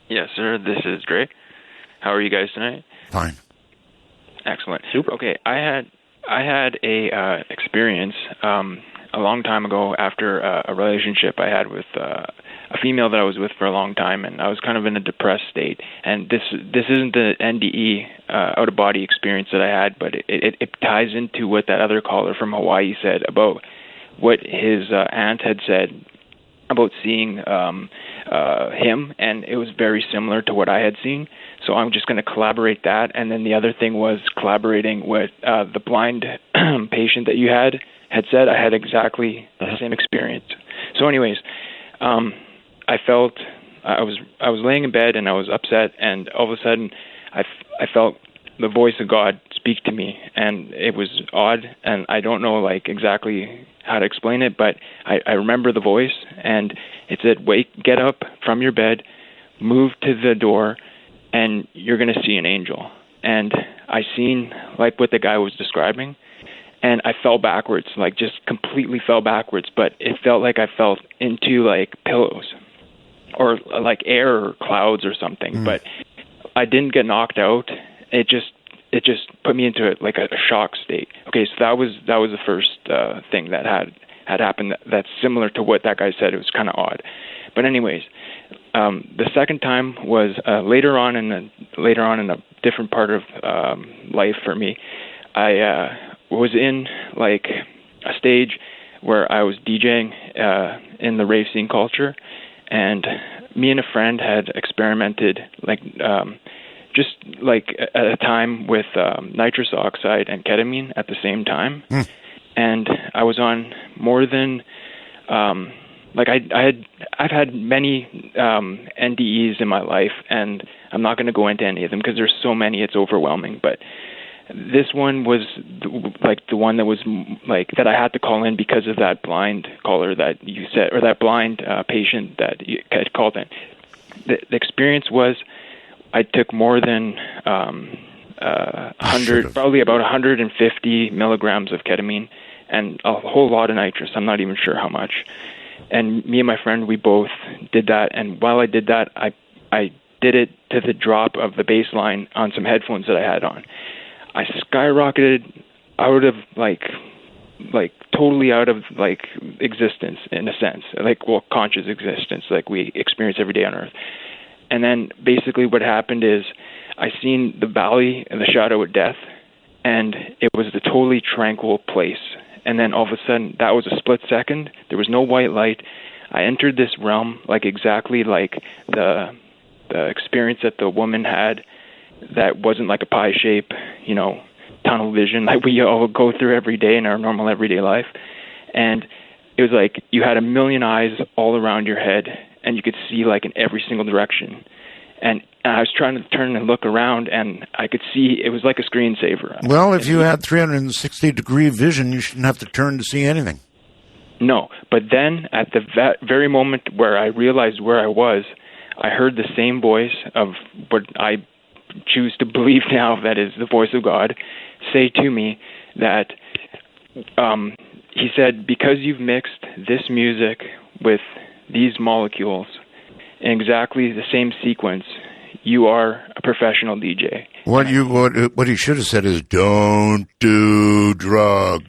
Yes, sir. This is Dre. How are you guys tonight? Fine. Excellent. Super. Okay, I had a experience a long time ago after a relationship I had with a female that I was with for a long time, and I was kind of in a depressed state. And this isn't the NDE out of body experience that I had, but it ties into what that other caller from Hawaii said about what his aunt had said about seeing him, and it was very similar to what I had seen. So I'm just going to collaborate that. And then the other thing was collaborating with the blind patient that you had said. I had exactly the same experience. So anyways, I felt I was laying in bed and I was upset, and all of a sudden I felt the voice of God speak to me, and it was odd, and I don't know exactly how to explain it, but I remember the voice, and it said, get up from your bed, move to the door, and you're going to see an angel. And I seen what the guy was describing, and I fell backwards, just completely fell backwards, but it felt like I fell into pillows or air or clouds or something, but I didn't get knocked out. It just put me into a shock state. Okay, so that was the first thing that had happened that's similar to what that guy said. It was kind of odd. But anyways, the second time was later on in a different part of life for me. I was in a stage where I was DJing in the rave scene culture, and me and a friend had experimented just at a time with nitrous oxide and ketamine at the same time. And I was on more than I've had many NDEs in my life, and I'm not going to go into any of them because there's so many, it's overwhelming. But this one was the one that was that I had to call in because of that blind caller that you said, or that blind patient that you had called in. The experience was I took more than 100, probably about 150 milligrams of ketamine and a whole lot of nitrous. I'm not even sure how much. And me and my friend, we both did that. And while I did that, I did it to the drop of the bass line on some headphones that I had on. I skyrocketed out of totally out of existence in a sense, conscious existence, we experience every day on Earth. And then basically what happened is I seen the valley and the shadow of death, and it was a totally tranquil place. And then all of a sudden, that was a split second. There was no white light. I entered this realm exactly like the experience that the woman had, that wasn't like a pie shape, tunnel vision like we all go through every day in our normal everyday life. And it was like you had a million eyes all around your head, and you could see in every single direction. And I was trying to turn and look around, and I could see it was like a screensaver. Well, if you had 360-degree vision, you shouldn't have to turn to see anything. No, but then at the very moment where I realized where I was, I heard the same voice of what I choose to believe now that is the voice of God say to me that he said, because you've mixed this music with these molecules in exactly the same sequence, you are a professional DJ. What he should have said is, don't do drugs.